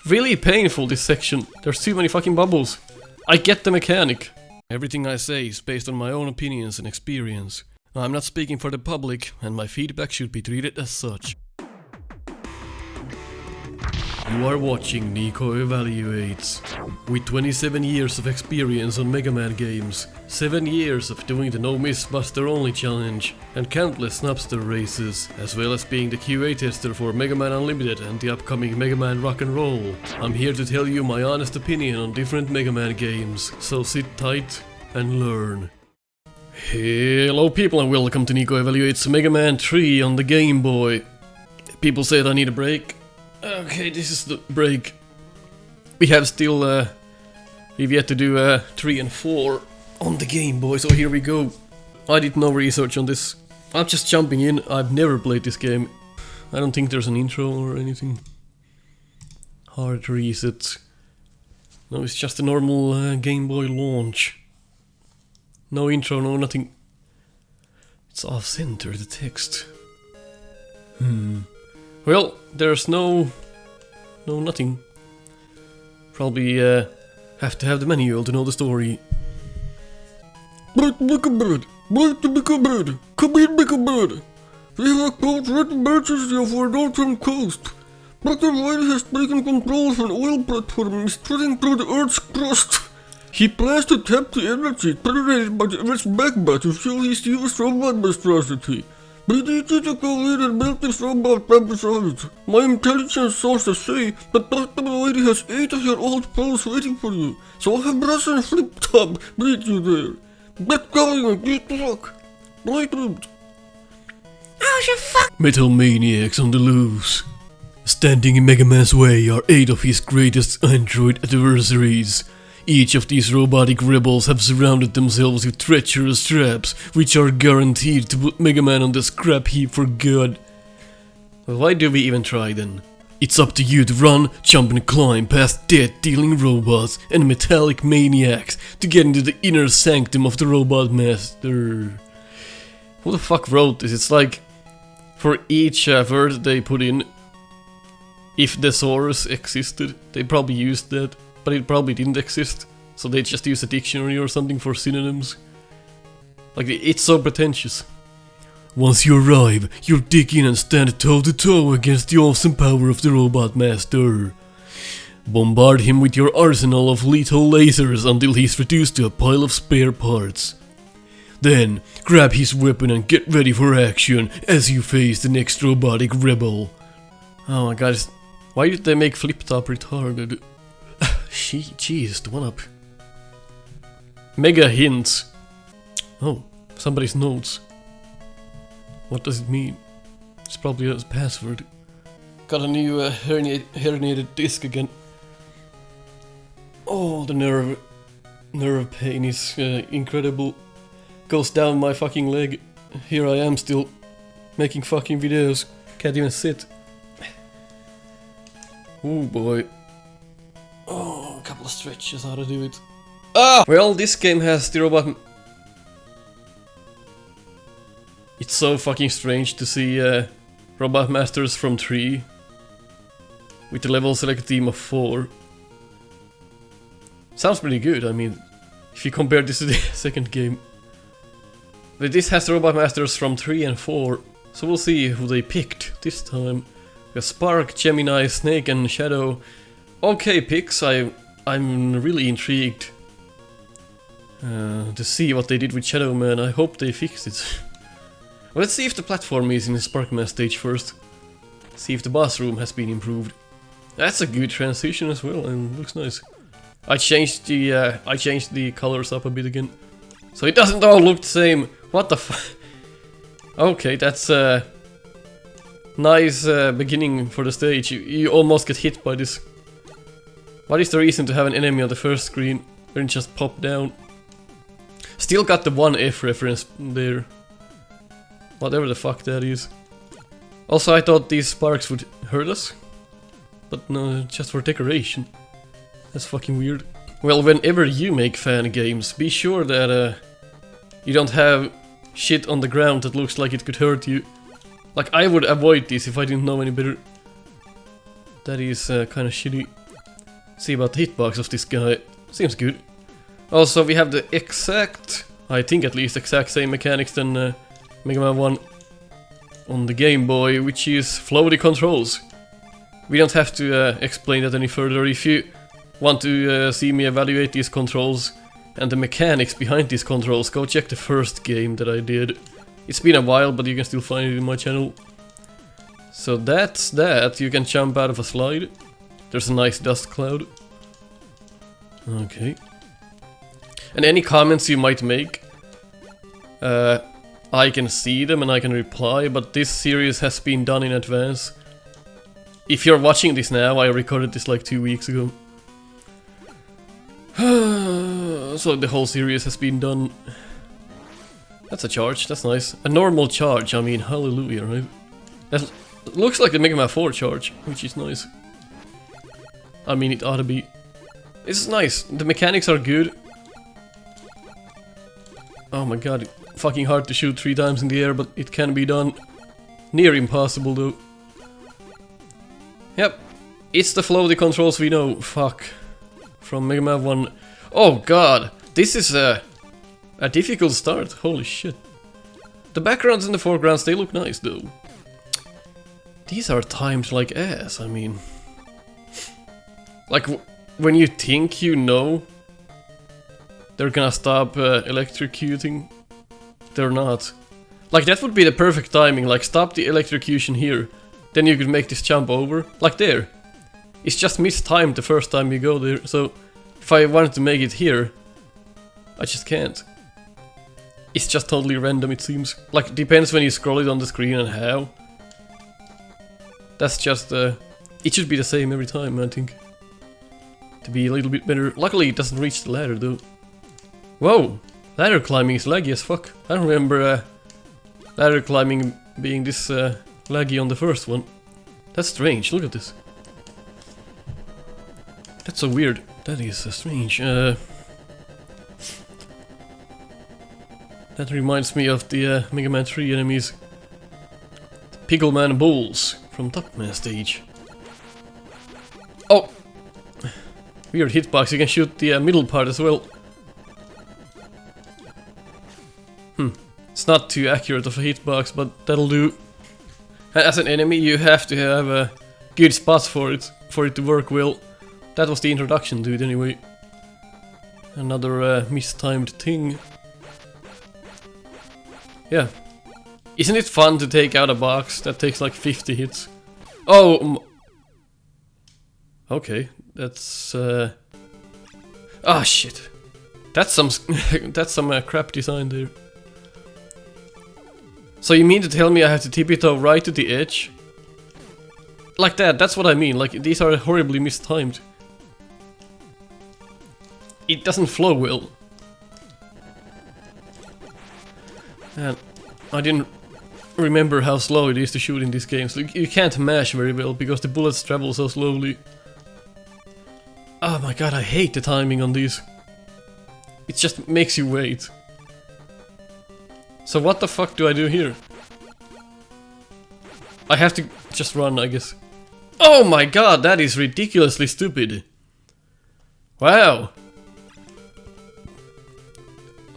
really painful, this section. There's too many fucking bubbles. I get the mechanic. Everything I say is based on my own opinions and experience. I'm not speaking for the public, and my feedback should be treated as such. You are watching Nico Evaluates. With 27 years of experience on Mega Man games, 7 years of doing the No Miss Buster Only challenge, and countless Snupster Races, as well as being the QA tester for Mega Man Unlimited and the upcoming Mega Man Rock and Roll, I'm here to tell you my honest opinion on different Mega Man games, so sit tight and learn. Hello people and welcome to Nico Evaluates Mega Man 3 on the Game Boy. People said I need a break. Okay, this is the break. We have still, we've yet to do 3 and 4 on the Game Boy, so here we go. I did no research on this. I'm just jumping in. I've never played this game. I don't think there's an intro or anything. Hard reset. No, it's just a normal Game Boy launch. No intro, no nothing. It's off-center, the text. Well, there's no nothing. Probably have to have the manual to know the story. Bright Mickey Bird, come in Mickey Bird. We have caught red birches here for northern coast. But the White has taken control of an oil platform and is threading through the Earth's crust. He plans to tap the energy generated by the Earth's magma to fuel his newest robot monstrosity. We need you to go in and build this robot right beside it. My intelligence sources say that Dr. Lady has 8 of your old pals waiting for you, so I have Brush and Flip Top meet you there. Get going and get to work. Right route. Oh, you fuck! Metal maniacs on the loose. Standing in Mega Man's way are 8 of his greatest android adversaries. Each of these robotic rebels have surrounded themselves with treacherous traps, which are guaranteed to put Mega Man on the scrap heap for good. Well, why do we even try then? It's up to you to run, jump and climb past death-dealing robots and metallic maniacs to get into the inner sanctum of the Robot Master. Who the fuck wrote this? It's like, for each word they put in, if the source existed, they probably used that. But it probably didn't exist, so they just used a dictionary or something for synonyms. Like, it's so pretentious. Once you arrive, you'll dig in and stand toe to toe against the awesome power of the Robot Master. Bombard him with your arsenal of lethal lasers until he's reduced to a pile of spare parts. Then, grab his weapon and get ready for action as you face the next robotic rebel. Oh my god, why did they make Flip Top retarded? Jeez, the 1-up. Mega hints. Oh, somebody's notes. What does it mean? It's probably a password. Got a new herniated disc again. Oh, the nerve pain is incredible. Goes down my fucking leg. Here I am still making fucking videos. Can't even sit. Oh boy. Oh, a couple of stretches how to do it. Ah! Well, this game has the robot... It's so fucking strange to see Robot Masters from 3 with the level select team of 4. Sounds pretty good, I mean, if you compare this to the second game. But this has the Robot Masters from 3 and 4, so we'll see who they picked this time. We have Spark, Gemini, Snake and Shadow. Okay, picks, I'm really intrigued to see what they did with Shadow Man. I hope they fixed it. Let's see if the platform is in the Sparkman stage first. See if the boss room has been improved. That's a good transition as well, and looks nice. I changed the colors up a bit again, so it doesn't all look the same. What the fuck? Okay, that's a nice beginning for the stage. You almost get hit by this. What is the reason to have an enemy on the first screen and just pop down? Still got the 1F reference there. Whatever the fuck that is. Also, I thought these sparks would hurt us. But no, just for decoration. That's fucking weird. Well, whenever you make fan games, be sure that you don't have shit on the ground that looks like it could hurt you. Like, I would avoid this if I didn't know any better. That is kinda shitty. See about the hitbox of this guy. Seems good. Also, we have the exact, I think at least exact same mechanics than Mega Man 1 on the Game Boy, which is floaty controls. We don't have to explain that any further. If you want to see me evaluate these controls and the mechanics behind these controls, go check the first game that I did. It's been a while, but you can still find it in my channel. So that's that. You can jump out of a slide. There's a nice dust cloud. Okay. And any comments you might make, I can see them and I can reply, but this series has been done in advance. If you're watching this now, I recorded this like 2 weeks ago. So the whole series has been done. That's a charge, that's nice. A normal charge, I mean, hallelujah, right? That looks like the Mega Man 4 charge, which is nice. I mean, it ought to be. This is nice, the mechanics are good. Oh my god, fucking hard to shoot 3 times in the air, but it can be done. Near impossible though. Yep, it's the floaty controls we know, fuck. From Mega Man 1. Oh god, this is a difficult start, holy shit. The backgrounds and the foregrounds, they look nice though. These are timed like ass, I mean. Like, when you think you know they're gonna stop electrocuting, they're not. Like, that would be the perfect timing, like, stop the electrocution here. Then you could make this jump over, like there. It's just mistimed the first time you go there, so if I wanted to make it here, I just can't. It's just totally random, it seems. Like, it depends when you scroll it on the screen and how. That's just, it should be the same every time, I think. To be a little bit better. Luckily, it doesn't reach the ladder, though. Whoa! Ladder climbing is laggy as fuck. I don't remember ladder climbing being this laggy on the first one. That's strange, look at this. That's so weird. That is strange. That reminds me of the Mega Man 3 enemies. Piggleman Bulls from Top Man stage. Oh! Weird hitbox, you can shoot the middle part as well. It's not too accurate of a hitbox, but that'll do. As an enemy, you have to have good spots for it to work well. That was the introduction to it anyway. Another mistimed thing. Yeah. Isn't it fun to take out a box that takes like 50 hits? Oh! Okay, that's ah, shit. That's some that's some crap design there. So you mean to tell me I have to tippy-toe right to the edge? Like that, that's what I mean, like these are horribly mistimed. It doesn't flow well. And I didn't remember how slow it is to shoot in these games. Like, you can't mash very well because the bullets travel so slowly. Oh my god, I hate the timing on these. It just makes you wait. So what the fuck do I do here? I have to just run, I guess. Oh my god, that is ridiculously stupid. Wow.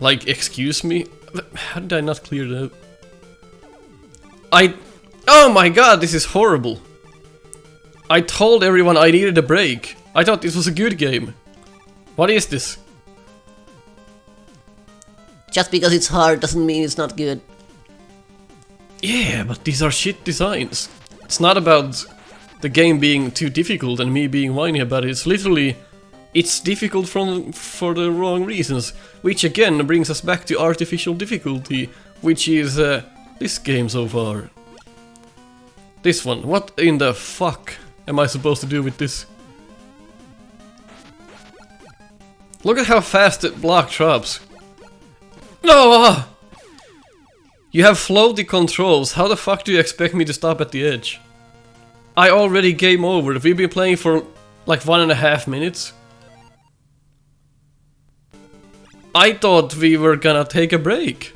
Like, excuse me? How did I not clear that? Oh my god, this is horrible. I told everyone I needed a break. I thought this was a good game. What is this? Just because it's hard doesn't mean it's not good. Yeah, but these are shit designs. It's not about the game being too difficult and me being whiny about it. It's literally, it's difficult for the wrong reasons. Which again brings us back to artificial difficulty, which is this game so far. This one. What in the fuck am I supposed to do with this? Look at how fast the block drops. No! You have floaty controls, how the fuck do you expect me to stop at the edge? I already game over, we've been playing for like 1.5 minutes. I thought we were gonna take a break.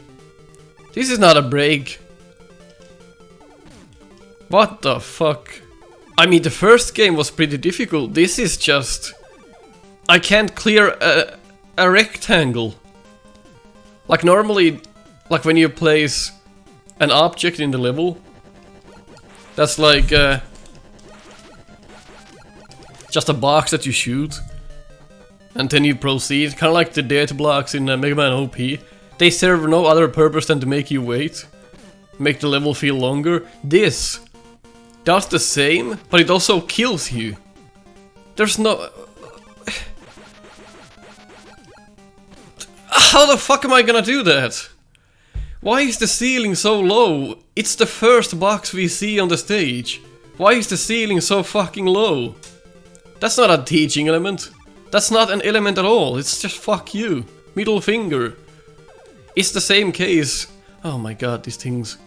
This is not a break. What the fuck? I mean, the first game was pretty difficult, this is just I can't clear a rectangle. Like normally, like when you place an object in the level, that's like just a box that you shoot, and then you proceed. Kind of like the death blocks in Mega Man OP. They serve no other purpose than to make you wait, make the level feel longer. This does the same, but it also kills you. There's no... How the fuck am I gonna do that? Why is the ceiling so low? It's the first box we see on the stage. Why is the ceiling so fucking low? That's not a teaching element. That's not an element at all. It's just fuck you. Middle finger. It's the same case. Oh my god, these things.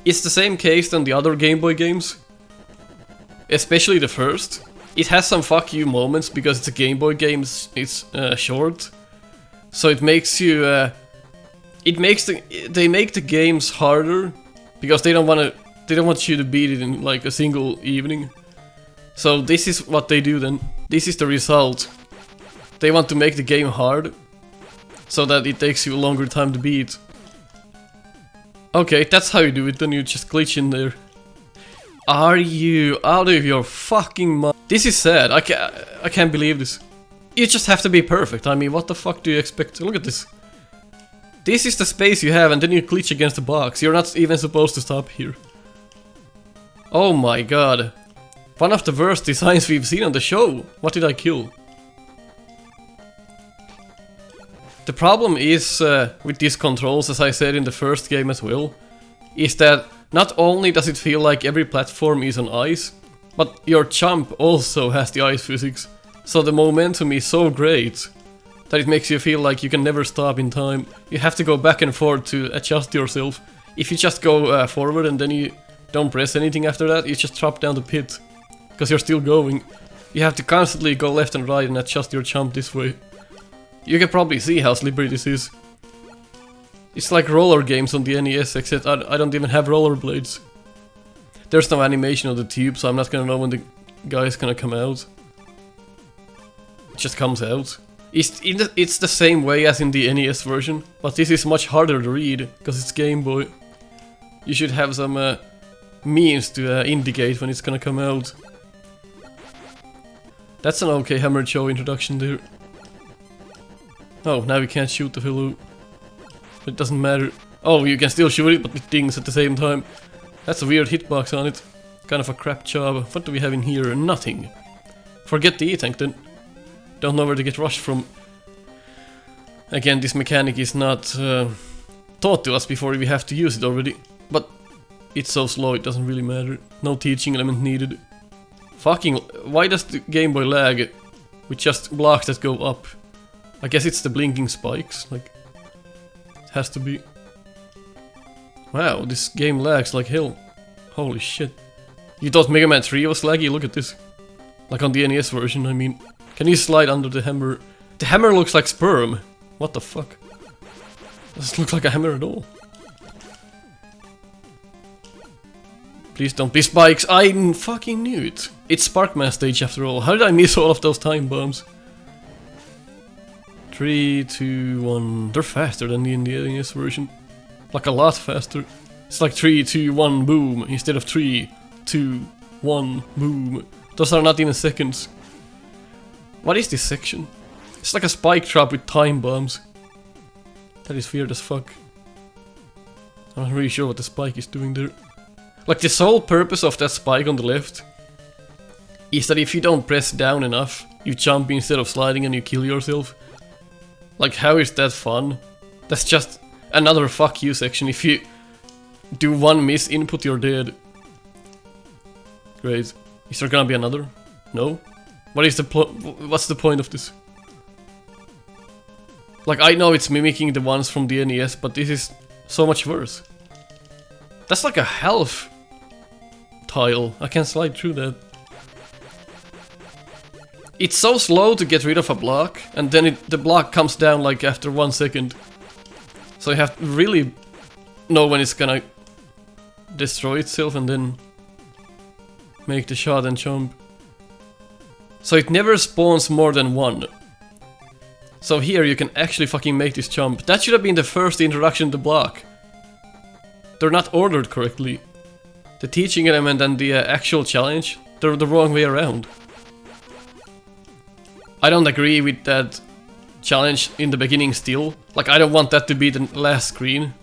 It's the same case than the other Game Boy games. Especially the first. It has some fuck you moments because it's a Game Boy game. It's short. So it makes you... they make the games harder because they don't want you to beat it in like a single evening. So this is what they do then. This is the result. They want to make the game hard so that it takes you a longer time to beat. Okay, that's how you do it, then you just glitch in there. Are you out of your fucking mind? This is sad. I can't believe this. You just have to be perfect. I mean, what the fuck do you expect? Look at this. This is the space you have, and then you glitch against the box. You're not even supposed to stop here. Oh my god. One of the worst designs we've seen on the show. What did I kill? The problem is with these controls, as I said in the first game as well, is that not only does it feel like every platform is on ice, but your jump also has the ice physics. So the momentum is so great that it makes you feel like you can never stop in time. You have to go back and forth to adjust yourself. If you just go forward and then you don't press anything after that, you just drop down the pit. Because you're still going. You have to constantly go left and right and adjust your jump this way. You can probably see how slippery this is. It's like roller games on the NES, except I don't even have rollerblades. There's no animation of the tube, so I'm not gonna know when the guy is gonna come out. It just comes out. It's the same way as in the NES version, but this is much harder to read, because it's Game Boy. You should have some means to indicate when it's gonna come out. That's an okay Hammered Show introduction there. Oh, now we can't shoot the fellow. It doesn't matter. Oh, you can still shoot it, but it dings at the same time. That's a weird hitbox on it. Kind of a crap job. What do we have in here? Nothing. Forget the E-tank then. Don't know where to get rushed from. Again, this mechanic is not taught to us before we have to use it already. But it's so slow, it doesn't really matter. No teaching element needed. Fucking... Why does the Game Boy lag with just blocks that go up? I guess it's the blinking spikes, like... It has to be. Wow, this game lags like hell. Holy shit. You thought Mega Man 3 was laggy? Look at this. Like on the NES version, I mean. Can you slide under the hammer? The hammer looks like sperm. What the fuck? Doesn't look like a hammer at all. Please don't be spikes. I fucking knew it. It's Sparkman stage after all. How did I miss all of those time bombs? 3, 2, 1. They're faster than the NES version. Like a lot faster. It's like 3, 2, 1, boom. Instead of 3, 2, 1, boom. Those are not even seconds. What is this section? It's like a spike trap with time bombs. That is weird as fuck. I'm not really sure what the spike is doing there. Like the sole purpose of that spike on the left is that if you don't press down enough, you jump instead of sliding and you kill yourself. Like, how is that fun? That's just another fuck you section. If you do one miss input, you're dead. Great. Is there gonna be another? No? What's the point of this? Like, I know it's mimicking the ones from the NES, but this is so much worse. That's like a health tile. I can't slide through that. It's so slow to get rid of a block, and then the block comes down like after 1 second. So you have to really know when it's gonna destroy itself and then make the shot and jump. So it never spawns more than one. So here you can actually fucking make this jump. That should have been the first introduction to block. They're not ordered correctly. The teaching element and the actual challenge, they're the wrong way around. I don't agree with that challenge in the beginning still. Like, I don't want that to be the last screen.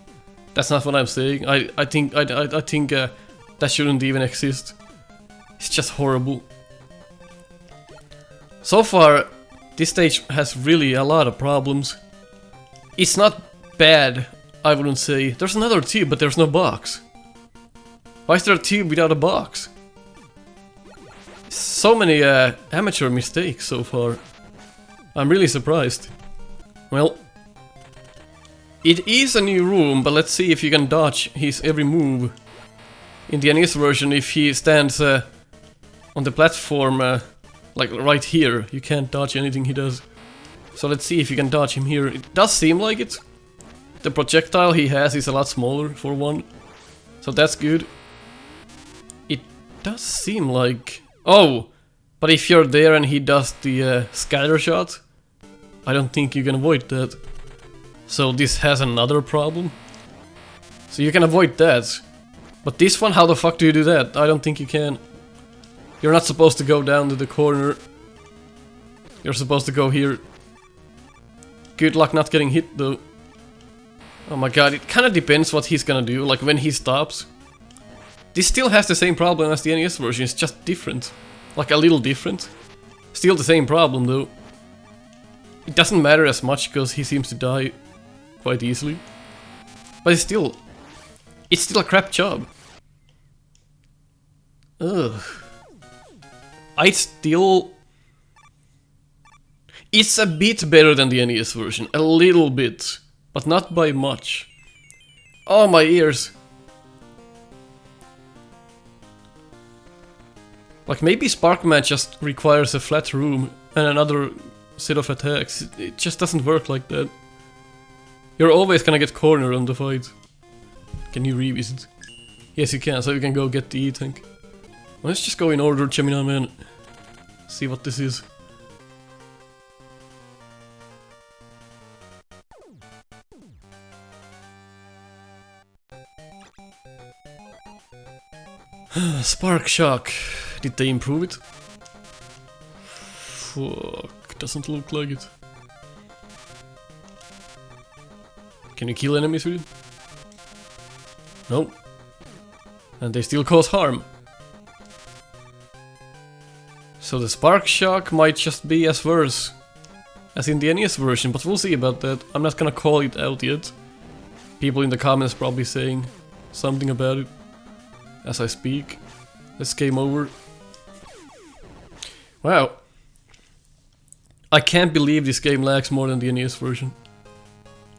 That's not what I'm saying. I think that shouldn't even exist. It's just horrible. So far, this stage has really a lot of problems. It's not bad, I wouldn't say. There's another tube, but there's no box. Why is there a tube without a box? So many amateur mistakes so far. I'm really surprised. Well, it is a new room, but let's see if you can dodge his every move. In the NES version, if he stands on the platform, like right here, you can't dodge anything he does. So let's see if you can dodge him here. It does seem like it. The projectile he has is a lot smaller for one. So that's good. It does seem like... Oh! But if you're there and he does the scatter shot, I don't think you can avoid that. So this has another problem. So you can avoid that. But this one, how the fuck do you do that? I don't think you can. You're not supposed to go down to the corner. You're supposed to go here. Good luck not getting hit though. Oh my god, it kinda depends what he's gonna do, like when he stops. This still has the same problem as the NES version, it's just different. Like a little different. Still the same problem though. It doesn't matter as much because he seems to die quite easily. But it's still a crap job. Ugh. It's a bit better than the NES version, a little bit, but not by much. Oh, my ears. Like, maybe Sparkman just requires a flat room and another set of attacks. It just doesn't work like that. You're always gonna get cornered on the fight. Can you revisit? Yes, you can, so you can go get the E-Tank. Let's just go in order, Gemini Man. See what this is. Spark Shock. Did they improve it? Fuck, doesn't look like it. Can you kill enemies with it? No. And they still cause harm. So the Spark Shock might just be as worse as in the NES version, but we'll see about that. I'm not gonna call it out yet. People in the comments probably saying something about it as I speak. This game over. Wow. I can't believe this game lags more than the NES version.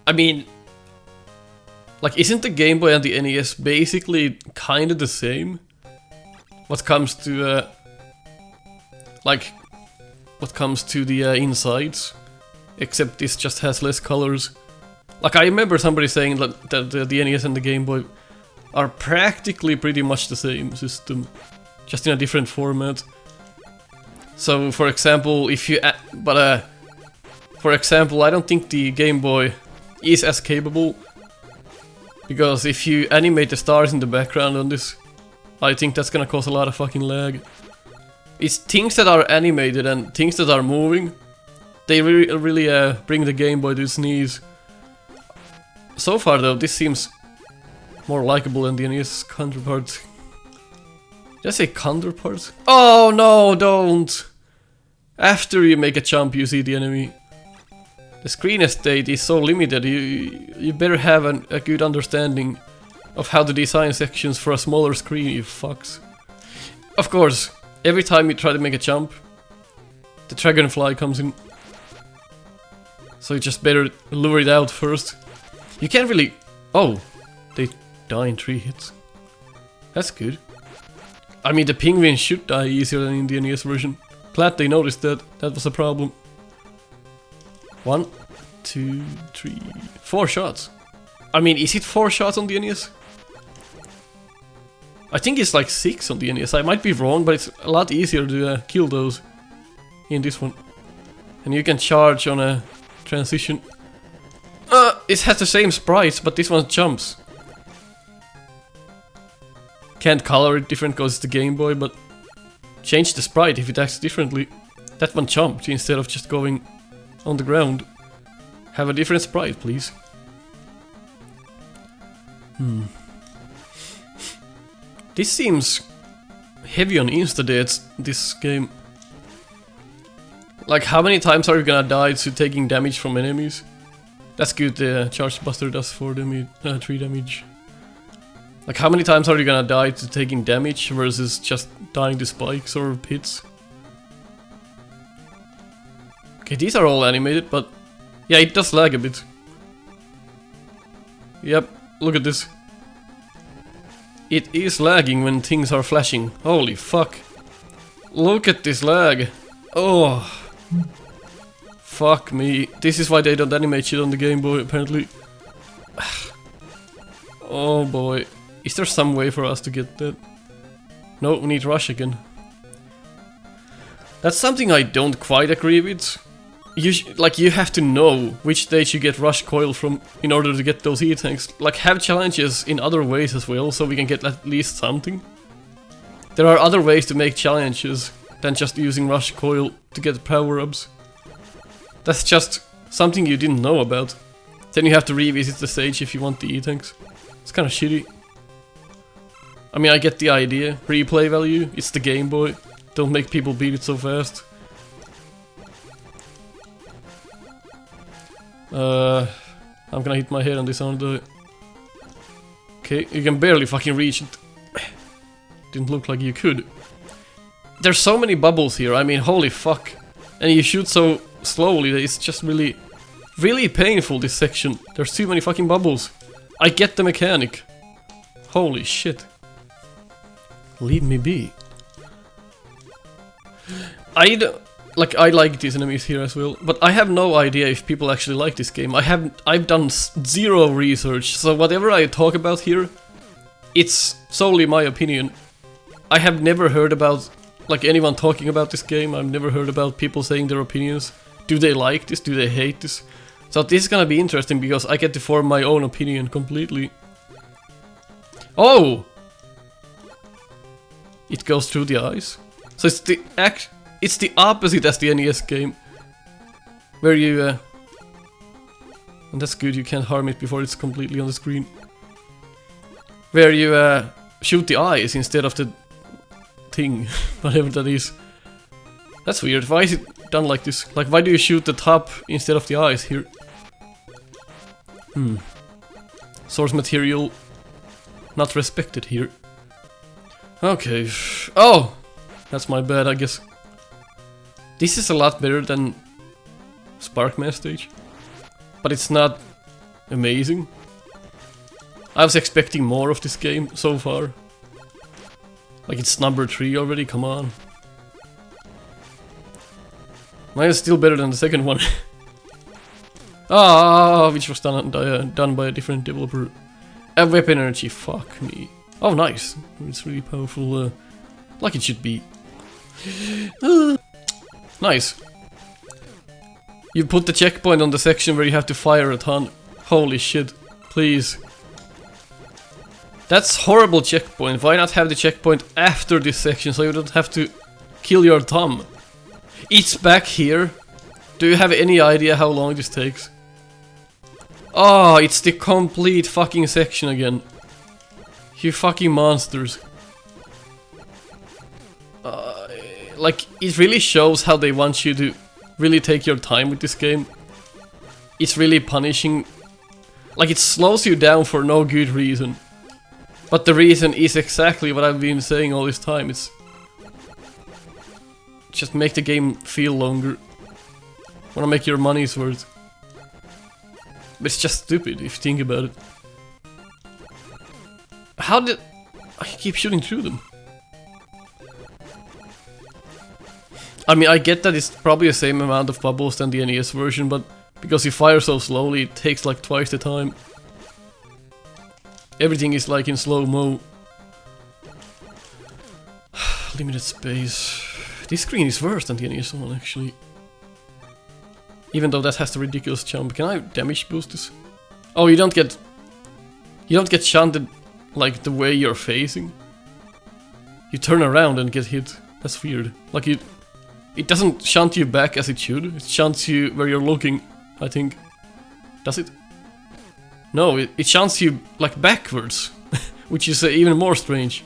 I mean, like, isn't the Game Boy and the NES basically kinda the same? What comes to the insides, except this just has less colors. Like, I remember somebody saying that the NES and the Game Boy are practically pretty much the same system, just in a different format. So, for example, for example, I don't think the Game Boy is as capable, because if you animate the stars in the background on this, I think that's gonna cause a lot of fucking lag. It's things that are animated and things that are moving. They really bring the Game Boy to its knees. So far though, this seems more likable than the NES counterpart. Did I say counterpart? Oh no, don't! After you make a jump you see the enemy. The screen estate is so limited, you better have a good understanding of how to design sections for a smaller screen, you fucks. Of course, every time you try to make a jump, the dragonfly comes in. So you just better lure it out first. You can't really... Oh, they die in 3 hits. That's good. I mean, the penguin should die easier than in the NES version. Glad they noticed that. That was a problem. 1, 2, 3, 4 shots. I mean, is it 4 shots on the NES? I think it's like 6 on the NES. I might be wrong, but it's a lot easier to kill those. in this one. And you can charge on a transition. It has the same sprites, but this one jumps. Can't color it different because it's the Game Boy, but change the sprite if it acts differently. That one jumped instead of just going on the ground. Have a different sprite, please. This seems heavy on insta-deaths, this game. Like, how many times are you gonna die to taking damage from enemies? That's good, the Charge Buster does 4 damage, 3 damage. Like, how many times are you gonna die to taking damage versus just dying to spikes or hits? Okay, these are all animated, but yeah, it does lag a bit. Yep, look at this. It is lagging when things are flashing. Holy fuck. Look at this lag. Oh. Fuck me. This is why they don't animate shit on the Game Boy, apparently. Oh boy. Is there some way for us to get that? No, we need rush again. That's something I don't quite agree with. You have to know which stage you get rush coil from in order to get those E-tanks. Like, have challenges in other ways as well, so we can get at least something. There are other ways to make challenges than just using rush coil to get power-ups. That's just something you didn't know about. Then you have to revisit the stage if you want the E-tanks. It's kinda shitty. I mean, I get the idea. Replay value, it's the Game Boy. Don't make people beat it so fast. I'm gonna hit my head on this on the... Okay, you can barely fucking reach it. Didn't look like you could. There's so many bubbles here, I mean, holy fuck. And you shoot so slowly that it's just really, really painful, this section. There's too many fucking bubbles. I get the mechanic. Holy shit. Leave me be. I like these enemies here as well, but I have no idea if people actually like this game. I've done zero research, so whatever I talk about here, it's solely my opinion. I have never heard about anyone talking about this game. I've never heard about people saying their opinions. Do they like this? Do they hate this? So this is gonna be interesting because I get to form my own opinion completely. Oh! It goes through the eyes. So it's the opposite as the NES game. Where you and that's good, you can't harm it before it's completely on the screen. Where you shoot the eyes instead of the thing, whatever that is. That's weird. Why is it done like this? Like, why do you shoot the top instead of the eyes here? Source material not respected here. Okay. Oh! That's my bad, I guess. This is a lot better than Sparkman stage. But it's not amazing. I was expecting more of this game so far. Like, it's number 3 already, come on. Mine is still better than the second one. Which was done by a different developer. A weapon energy, fuck me. Oh, nice. It's really powerful, like it should be. Nice. You put the checkpoint on the section where you have to fire a ton. Holy shit. Please. That's horrible checkpoint. Why not have the checkpoint after this section so you don't have to kill your thumb? It's back here. Do you have any idea how long this takes? Oh, it's the complete fucking section again. You fucking monsters. Like, it really shows how they want you to really take your time with this game. It's really punishing. Like, it slows you down for no good reason. But the reason is exactly what I've been saying all this time. It's just make the game feel longer. Wanna make your money's worth. But it's just stupid if you think about it. How did... I keep shooting through them. I mean, I get that it's probably the same amount of bubbles than the NES version, but because you fire so slowly, it takes like twice the time. Everything is like in slow-mo. Limited space. This screen is worse than the NES one, actually. Even though that has the ridiculous jump. Can I damage boost this? Oh, you don't get shunted like the way you're facing. You turn around and get hit. That's weird. Like it doesn't shunt you back as it should. It shunts you where you're looking, I think. Does it? No, it shunts you like backwards, which is even more strange.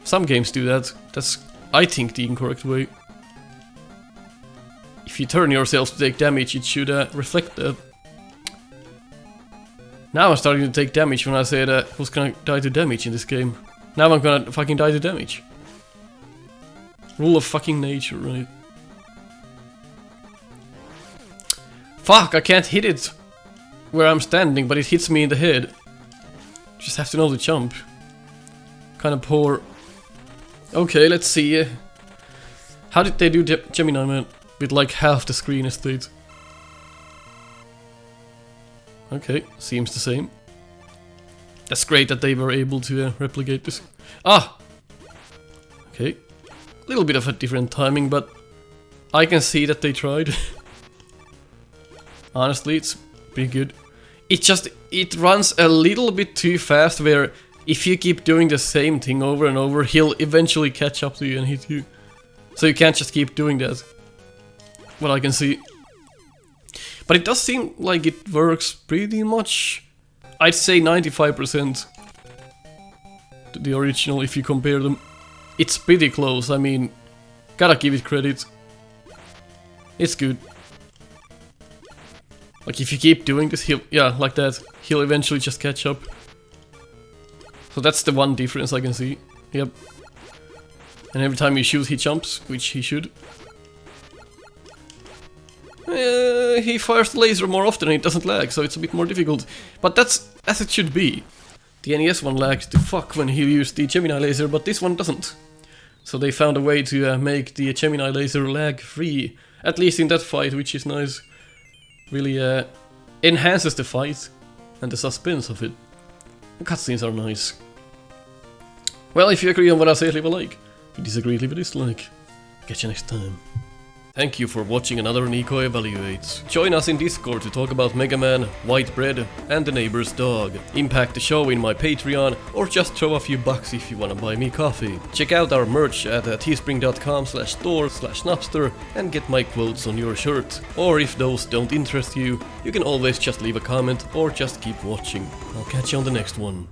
Some games do that. That's, I think, the incorrect way. If you turn yourself to take damage, it should reflect that. Now I'm starting to take damage when I said I was gonna die to damage in this game. Now I'm gonna fucking die to damage. Rule of fucking nature, right? Fuck, I can't hit it where I'm standing, but it hits me in the head. Just have to know the jump. Kinda poor. Okay, let's see. How did they do Gemini Man? With like half the screen estate. Okay, seems the same. That's great that they were able to replicate this. Ah! Okay. A little bit of a different timing, but I can see that they tried. Honestly, it's pretty good. It runs a little bit too fast, where if you keep doing the same thing over and over, he'll eventually catch up to you and hit you. So you can't just keep doing that. What I can see. But it does seem like it works pretty much. I'd say 95% to the original if you compare them. It's pretty close, I mean, gotta give it credit. It's good. Like if you keep doing this, yeah, like that, he'll eventually just catch up. So that's the one difference I can see. Yep. And every time you shoot, he jumps, which he should. He fires the laser more often and it doesn't lag, so it's a bit more difficult. But that's as it should be. The NES one lags to fuck when he used the Gemini laser, but this one doesn't. So they found a way to make the Gemini laser lag free. At least in that fight, which is nice. Really enhances the fight and the suspense of it. The cutscenes are nice. Well, if you agree on what I say, leave a like. If you disagree, leave a dislike. Catch you next time. Thank you for watching another Nico Evaluates. Join us in Discord to talk about Mega Man, White Bread, and the neighbor's dog. Impact the show in my Patreon, or just throw a few bucks if you wanna buy me coffee. Check out our merch at teespring.com/store/snupster and get my quotes on your shirt. Or if those don't interest you, you can always just leave a comment or just keep watching. I'll catch you on the next one.